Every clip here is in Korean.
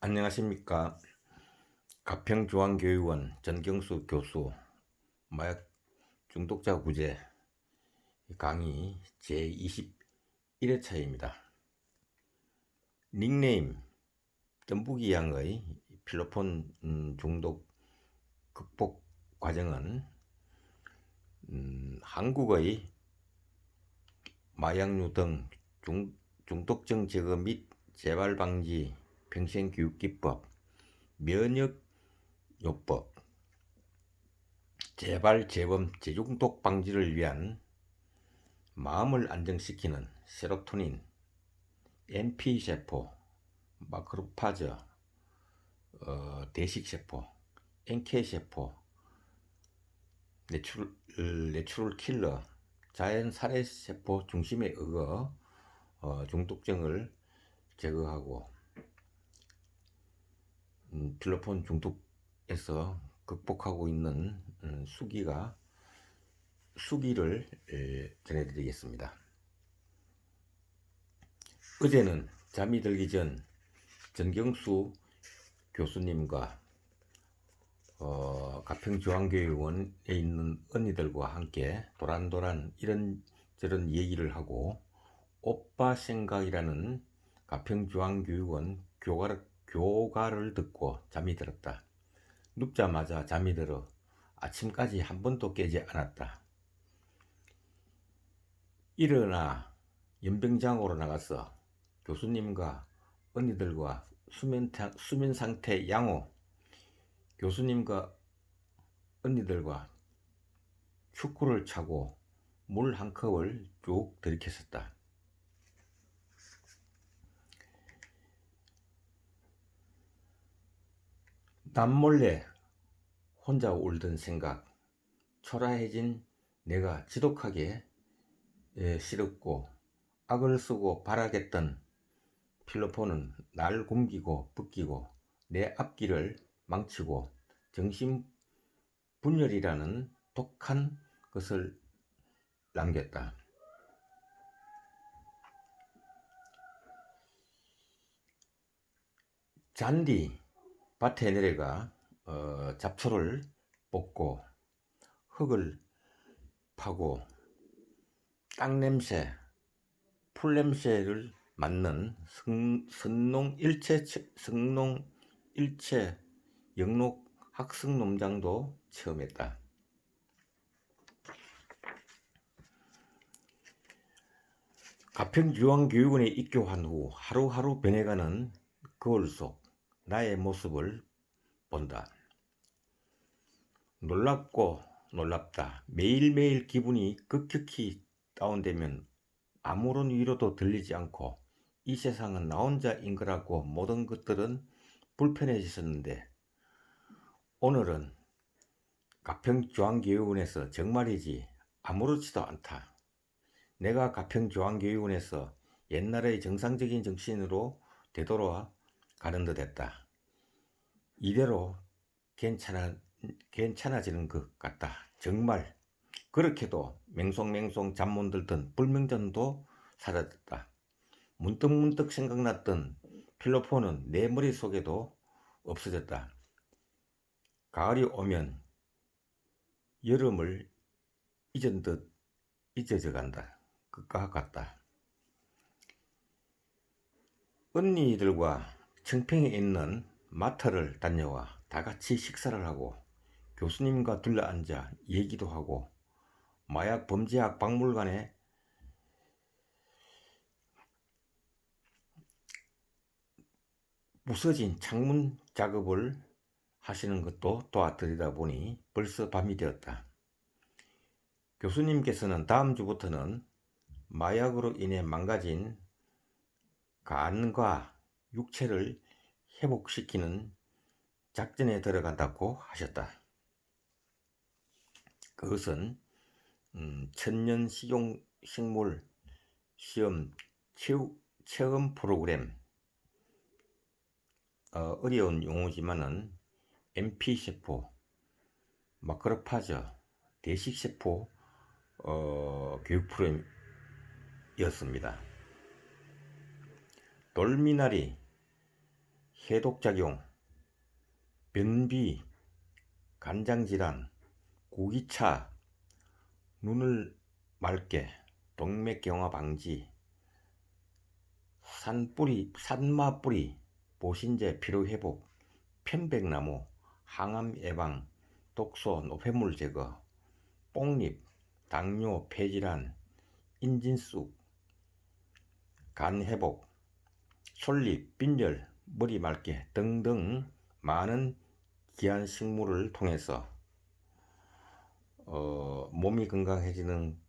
안녕하십니까. 가평중앙교육원 전경수 교수 마약 중독자 구제 강의 제21회차입니다. 닉네임 뜸부기 양의 필로폰 중독 극복 과정은 한국의 마약류 등 중독증 제거 및 재발 방지 평생교육기법, 면역요법, 재발, 재범, 재중독 방지를 위한 마음을 안정시키는 세로토닌, MP 세포, 마크로파즈, 대식세포, NK세포, 내추럴 킬러, 자연 살해세포 중심에 의거 중독증을 제거하고 필로폰 중독에서 극복하고 있는 수기를 전해드리겠습니다. 어제는 잠이 들기 전 전경수 교수님과 가평중앙교육원에 있는 언니들과 함께 도란도란 이런저런 얘기를 하고 오빠 생각이라는 가평중앙교육원 교가를 듣고 잠이 들었다. 눕자마자 잠이 들어 아침까지 한 번도 깨지 않았다. 일어나 연병장으로 나가서 교수님과 언니들과 수면 상태 양호, 교수님과 언니들과 축구를 차고 물 한 컵을 쭉 들이켰었다. 남몰래 혼자 울던 생각, 초라해진 내가 지독하게 싫었고 악을 쓰고 바라겠던 필로폰은 날 굶기고 붓기고 내 앞길을 망치고 정신분열이라는 독한 것을 남겼다. 잔디 밭에 내려가 잡초를 뽑고 흙을 파고 땅냄새, 풀냄새를 맡는 성농일체 영록 학습농장도 체험했다. 가평중앙교육원에 입교한 후 하루하루 변해가는 거울 속 나의 모습을 본다. 놀랍고 놀랍다. 매일매일 기분이 급격히 다운되면 아무런 위로도 들리지 않고 이 세상은 나 혼자인 거라고 모든 것들은 불편해졌었는데 오늘은 가평중앙교육원에서 정말이지 아무렇지도 않다. 내가 가평중앙교육원에서 옛날의 정상적인 정신으로 되돌아 가는 듯 했다. 이대로 괜찮아지는 것 같다. 정말 그렇게도 맹송맹송 잠 못 들던 불면증도 사라졌다. 문득문득 생각났던 필로폰은 내 머릿속에도 없어졌다. 가을이 오면 여름을 잊은 듯 잊어져 간다. 그까 같다. 언니들과 청평에 있는 마트를 다녀와 다 같이 식사를 하고 교수님과 둘러앉아 얘기도 하고 마약 범죄학 박물관에 부서진 창문 작업을 하시는 것도 도와드리다 보니 벌써 밤이 되었다. 교수님께서는 다음 주부터는 마약으로 인해 망가진 간과 육체를 회복시키는 작전에 들어간다고 하셨다. 그것은 천년 식물 시험 체험 프로그램, 어려운 용어지만은 MP세포, 마크로파즈, 대식세포 교육 프로그램이었습니다. 돌미나리, 해독작용, 변비, 간장질환, 구기차, 눈을 맑게, 동맥경화 방지, 산마뿌리, 보신제 피로회복, 편백나무, 항암 예방, 독소 노폐물 제거, 뽕잎, 당뇨 폐질환, 인진쑥, 간 회복, 솔잎, 빈절, 머리 맑게 등등 많은 귀한 식물을 통해서 몸이 건강해지는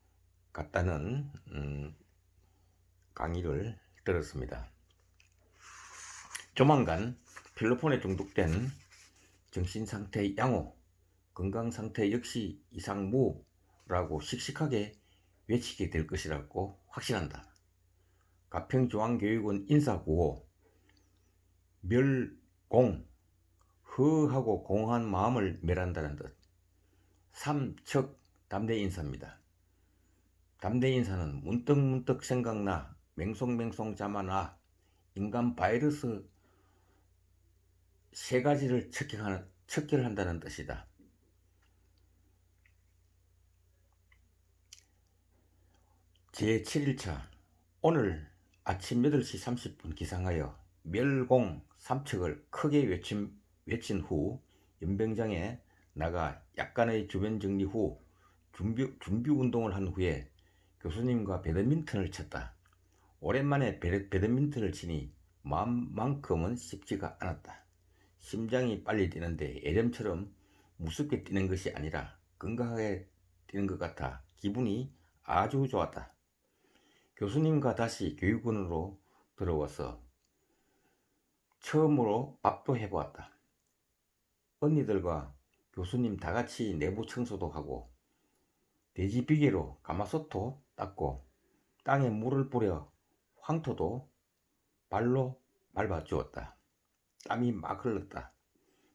같다는 강의를 들었습니다. 조만간 필로폰에 중독된 정신상태의 양호, 건강상태 역시 이상무라고 씩씩하게 외치게 될 것이라고 확신한다. 가평중앙교육원 인사구호 멸공, 허하고 공한 마음을 멸한다는 뜻. 삼척 담대인사입니다. 담대인사는 문득문득 생각나, 맹송맹송 잠아나, 인간 바이러스 3가지를 척결한다는 뜻이다. 제7일차 오늘 아침 8시 30분 기상하여 멸공 삼척을 크게 외친 후 연병장에 나가 약간의 주변 정리 후 준비 운동을 한 후에 교수님과 배드민턴을 쳤다. 오랜만에 배드민턴을 치니 마음만큼은 쉽지가 않았다. 심장이 빨리 뛰는데 예전처럼 무섭게 뛰는 것이 아니라 건강하게 뛰는 것 같아 기분이 아주 좋았다. 교수님과 다시 교육원으로 들어와서 처음으로 밥도 해보았다. 언니들과 교수님 다같이 내부 청소도 하고 돼지비계로 가마솥도 닦고 땅에 물을 뿌려 황토도 발로 밟아주었다. 땀이 막 흘렀다.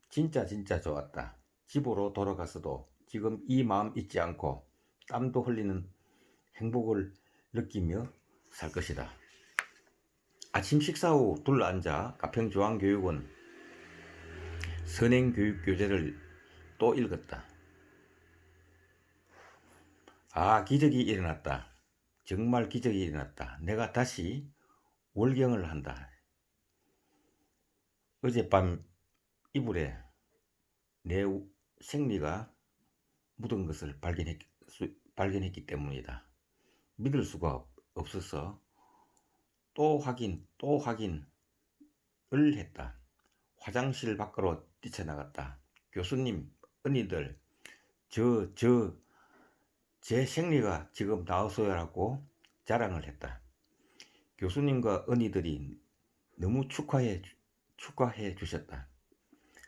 진짜 좋았다. 집으로 돌아가서도 지금 이 마음 잊지 않고 땀도 흘리는 행복을 느끼며 살 것이다. 아침 식사 후 둘러앉아 가평중앙교육원 선행교육교재를 또 읽었다. 아, 기적이 일어났다. 정말 기적이 일어났다. 내가 다시 월경을 한다. 어젯밤 이불에 내 생리가 묻은 것을 발견했기 때문이다. 믿을 수가 없어서 또 확인을 했다. 화장실 밖으로 뛰쳐나갔다. 교수님, 언니들, 제 생리가 지금 나왔어요라고 자랑을 했다. 교수님과 언니들이 너무 축하해 주셨다.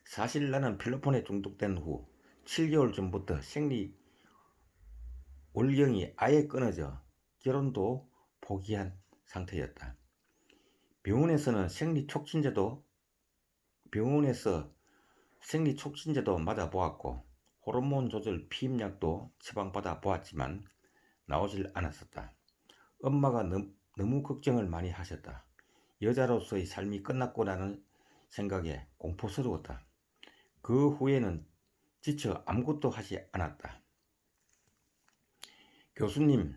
사실 나는 필로폰에 중독된 후 7개월 전부터 생리 월경이 아예 끊어져 결혼도 포기한 상태였다. 병원에서 생리 촉진제도 맞아보았고 호르몬 조절 피임약도 처방받아 보았지만 나오질 않았었다. 엄마가 너무 걱정을 많이 하셨다. 여자로서의 삶이 끝났구나는 생각에 공포스러웠다. 그 후에는 지쳐 아무것도 하지 않았다. 교수님,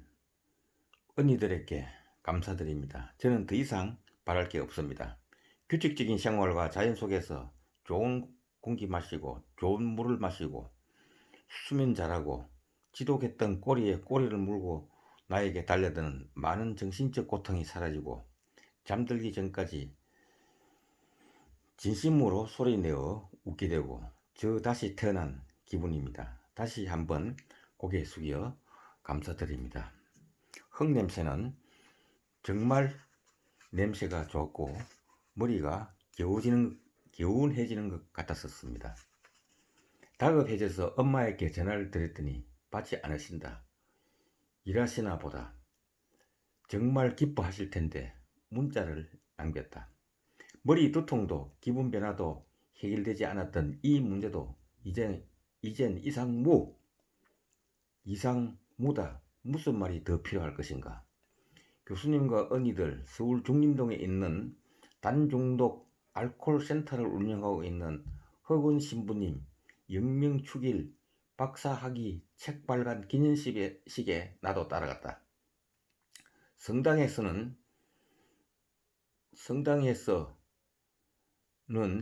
언니들에게 감사드립니다. 저는 더 이상 바랄 게 없습니다. 규칙적인 생활과 자연 속에서 좋은 공기 마시고 좋은 물을 마시고 수면 잘하고 지독했던 꼬리에 꼬리를 물고 나에게 달려드는 많은 정신적 고통이 사라지고 잠들기 전까지 진심으로 소리내어 웃게 되고 저 다시 태어난 기분입니다. 다시 한번 고개 숙여 감사드립니다. 흙냄새는 정말 냄새가 좋고 머리가 개운해지는 것 같았었습니다. 다급해져서 엄마에게 전화를 드렸더니 받지 않으신다. 일하시나 보다. 정말 기뻐하실 텐데 문자를 남겼다. 머리 두통도 기분 변화도 해결되지 않았던 이 문제도 이젠 이상무다. 무슨 말이 더 필요할 것인가. 교수님과 언니들 서울 중림동에 있는 단중독 알코올 센터를 운영하고 있는 허근 신부님 영명축일 박사학위 책발간 기념식에 나도 따라갔다. 성당에서는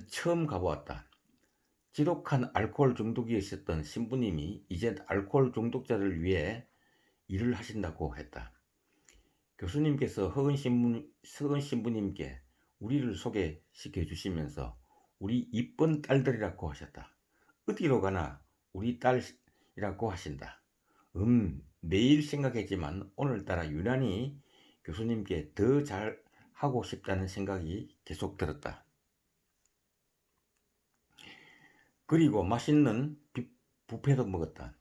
처음 가보았다. 지독한 알코올 중독이 있었던 신부님이 이제 알코올 중독자를 위해 일을 하신다고 했다. 교수님께서 허은 신부님께 우리를 소개시켜 주시면서 우리 이쁜 딸들이라고 하셨다. 어디로 가나 우리 딸이라고 하신다. 매일 생각했지만 오늘따라 유난히 교수님께 더 잘하고 싶다는 생각이 계속 들었다. 그리고 맛있는 뷔페도 먹었다.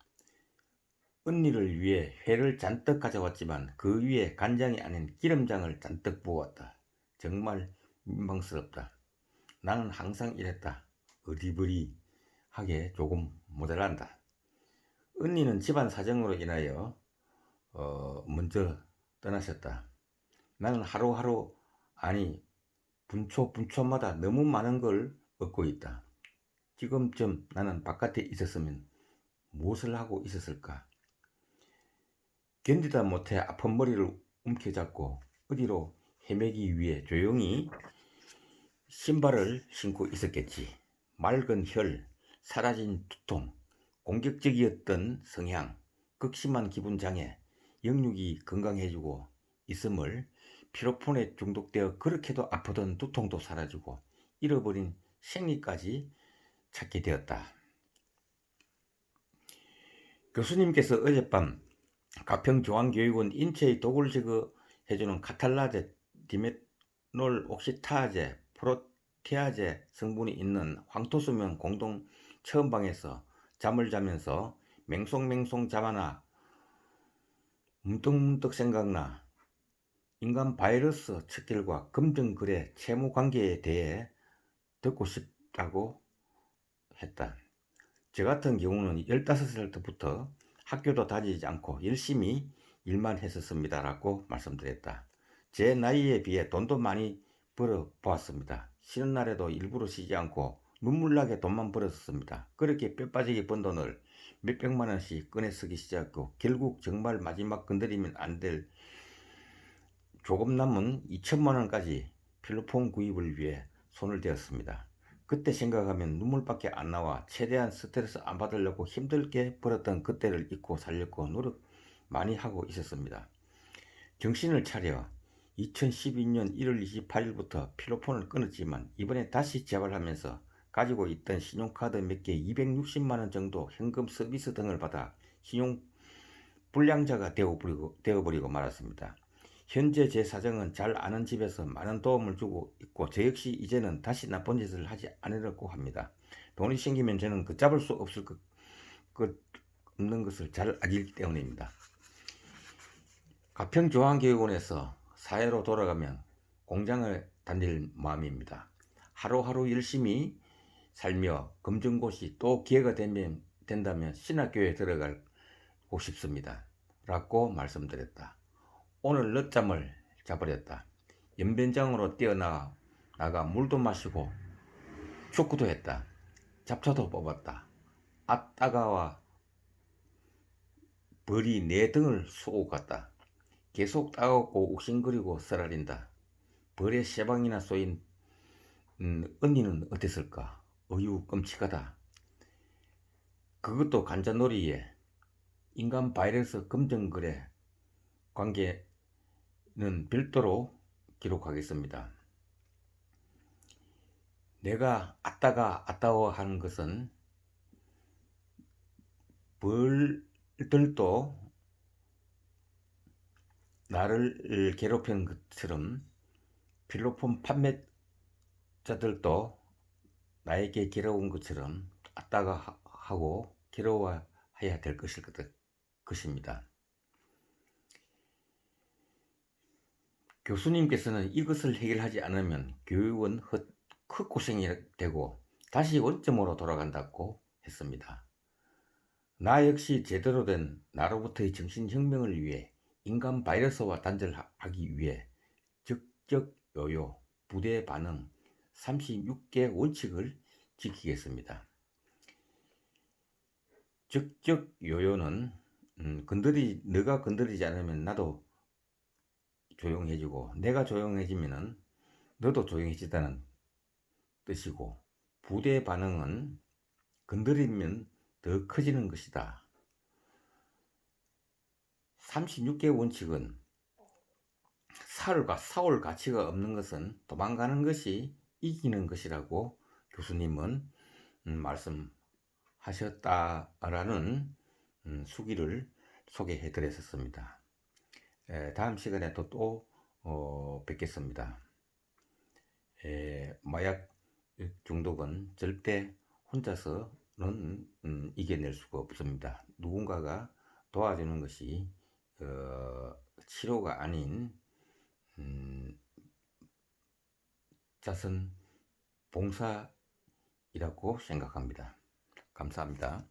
언니를 위해 회를 잔뜩 가져왔지만 그 위에 간장이 아닌 기름장을 잔뜩 부었다. 정말 민망스럽다. 나는 항상 이랬다. 어리버리하게 조금 모자란다. 언니는 집안 사정으로 인하여 먼저 떠나셨다. 나는 하루하루 아니 분초마다 너무 많은 걸 얻고 있다. 지금쯤 나는 바깥에 있었으면 무엇을 하고 있었을까? 견디다 못해 아픈 머리를 움켜잡고 어디로 헤매기 위해 조용히 신발을 신고 있었겠지. 맑은 혈, 사라진 두통, 공격적이었던 성향, 극심한 기분장애, 영육이 건강해지고 있음을 피로폰에 중독되어 그렇게도 아프던 두통도 사라지고 잃어버린 생리까지 찾게 되었다. 교수님께서 어젯밤 가평중앙교육원 인체의 독을 제거해주는 카탈라제, 디메놀 옥시타제, 프로테아제 성분이 있는 황토수면 공동 처음방에서 잠을 자면서 맹송맹송 잠하나 문득문득 생각나 인간 바이러스 척결과 검정글의 채무 관계에 대해 듣고 싶다고 했다. 저 같은 경우는 15살 때부터 학교도 다니지 않고 열심히 일만 했었습니다. 라고 말씀드렸다. 제 나이에 비해 돈도 많이 벌어 보았습니다. 쉬는 날에도 일부러 쉬지 않고 눈물나게 돈만 벌었습니다. 그렇게 뼈빠지게 번 돈을 몇백만 원씩 꺼내 쓰기 시작했고 결국 정말 마지막 건드리면 안 될 조금 남은 2천만 원까지 필로폰 구입을 위해 손을 대었습니다. 그때 생각하면 눈물밖에 안 나와 최대한 스트레스 안 받으려고 힘들게 벌었던 그때를 잊고 살려고 노력 많이 하고 있었습니다. 정신을 차려 2012년 1월 28일부터 필로폰을 끊었지만 이번에 다시 재발하면서 가지고 있던 신용카드 몇 개 260만원 정도 현금 서비스 등을 받아 신용 불량자가 되어버리고 말았습니다. 현재 제 사정은 잘 아는 집에서 많은 도움을 주고 있고 저 역시 이제는 다시 나쁜 짓을 하지 않으려고 합니다. 돈이 생기면 저는 걷잡을 수 없는 것을 잘 알기 때문입니다. 가평중앙교육원에서 사회로 돌아가면 공장을 다닐 마음입니다. 하루하루 열심히 살며 검정고시 또 기회가 된다면 신학교에 들어가고 싶습니다. 라고 말씀드렸다. 오늘 늦잠을 자버렸다. 연변장으로 뛰어나가 물도 마시고 축구도 했다. 잡초도 뽑았다. 따가워 벌이 내 등을 쏘고 갔다. 계속 따갑고 욱신거리고 쓰라린다. 벌에 세 방이나 쏘인 언니는 어땠을까? 어휴 끔찍하다. 그것도 간자놀이에 인간 바이러스 검정거래 관계는 별도로 기록하겠습니다. 내가 아따워하는 것은 벌들도 나를 괴롭히는 것처럼 필로폰 판매자들도 나에게 괴로운 것처럼 아따가하고 괴로워해야 될 것입니다. 교수님께서는 이것을 해결하지 않으면 교육은 헛고생이 되고 다시 원점으로 돌아간다고 했습니다. 나 역시 제대로 된 나로부터의 정신혁명을 위해 인간 바이러스와 단절하기 위해 적적요요, 부대 반응, 36개 원칙을 지키겠습니다. 적적 요요는 너가 건드리지 않으면 나도 조용해지고 내가 조용해지면 너도 조용해지다는 뜻이고, 부대 반응은 건드리면 더 커지는 것이다. 36개 원칙은 싸울 가치가 없는 것은 도망가는 것이 이기는 것이라고 교수님은 말씀하셨다라는 수기를 소개해 드렸었습니다. 다음 시간에 또 뵙겠습니다. 마약 중독은 절대 혼자서는 이겨낼 수가 없습니다. 누군가가 도와주는 것이 치료가 아닌 자선 봉사이라고 생각합니다. 감사합니다.